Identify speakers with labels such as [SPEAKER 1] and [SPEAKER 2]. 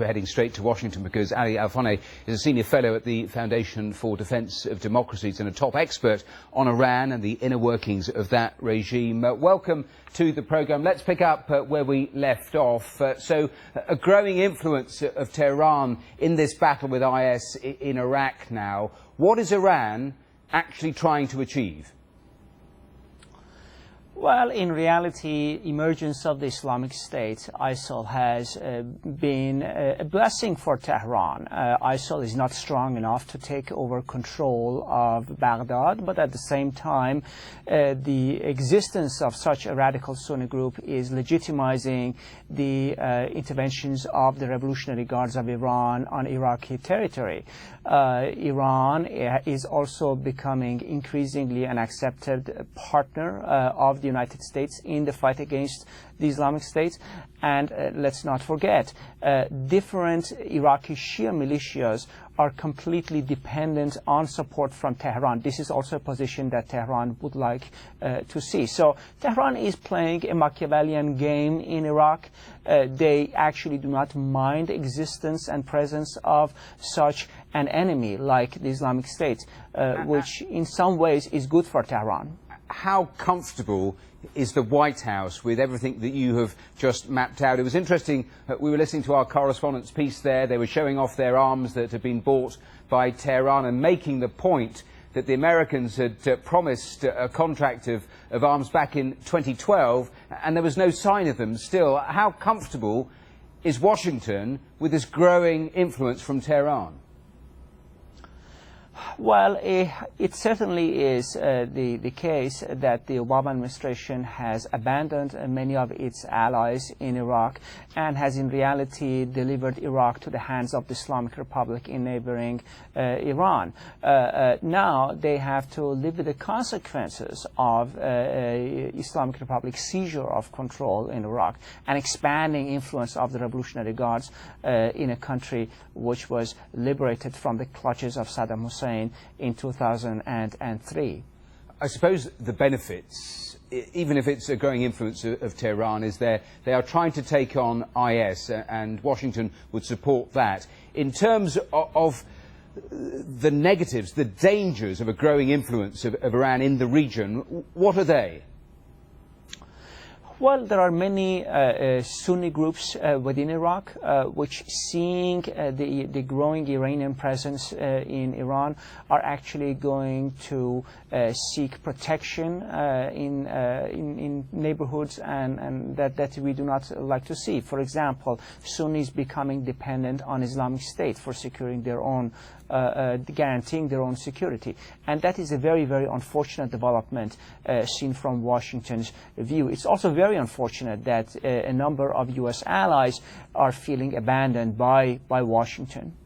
[SPEAKER 1] we're heading straight to Washington because Ali Alfoneh is a senior fellow at the Foundation for Defence of Democracies and a top expert on Iran and the inner workings of that regime. Welcome to the programme. Let's pick up where we left off. So a growing influence of Tehran in this battle with IS in Iraq now. What is Iran actually trying to achieve?
[SPEAKER 2] Well, in reality, emergence of the Islamic State, ISIL, has been a blessing for Tehran. ISIL is not strong enough to take over control of Baghdad, but at the same time, the existence of such a radical Sunni group is legitimizing the interventions of the Revolutionary Guards of Iran on Iraqi territory. Iran is also becoming increasingly an accepted partner of the United States in the fight against the Islamic State. And let's not forget, different Iraqi Shia militias are completely dependent on support from Tehran. This is also a position that Tehran would like to see. So Tehran is playing a Machiavellian game in Iraq. They actually do not mind the existence and presence of such an enemy like the Islamic State, which in some ways is good for Tehran.
[SPEAKER 1] How comfortable is the White House with everything that you have just mapped out? It was interesting, we were listening to our correspondent's piece there. They were showing off their arms that had been bought by Tehran and making the point that the Americans had promised a contract of arms back in 2012, and there was no sign of them still. How comfortable is Washington with this growing influence from Tehran?
[SPEAKER 2] Well, it certainly is the case that the Obama administration has abandoned many of its allies in Iraq and has in reality delivered Iraq to the hands of the Islamic Republic in neighboring Iran. Now they have to live with the consequences of Islamic Republic's seizure of control in Iraq and expanding influence of the Revolutionary Guards in a country which was liberated from the clutches of Saddam Hussein in 2003.
[SPEAKER 1] I suppose the benefits, even if it's a growing influence of Tehran, is they are trying to take on IS, and Washington would support that. In terms of the negatives, the dangers of a growing influence of Iran in the region, what are they?
[SPEAKER 2] Well, there are many Sunni groups within Iraq which, seeing the growing Iranian presence in Iran, are actually going to seek protection in neighborhoods and that we do not like to see. For example, Sunnis becoming dependent on Islamic State for securing their own guaranteeing their own security. And that is a very, very unfortunate development seen from Washington's view. It's also very unfortunate that a number of U.S. allies are feeling abandoned by Washington.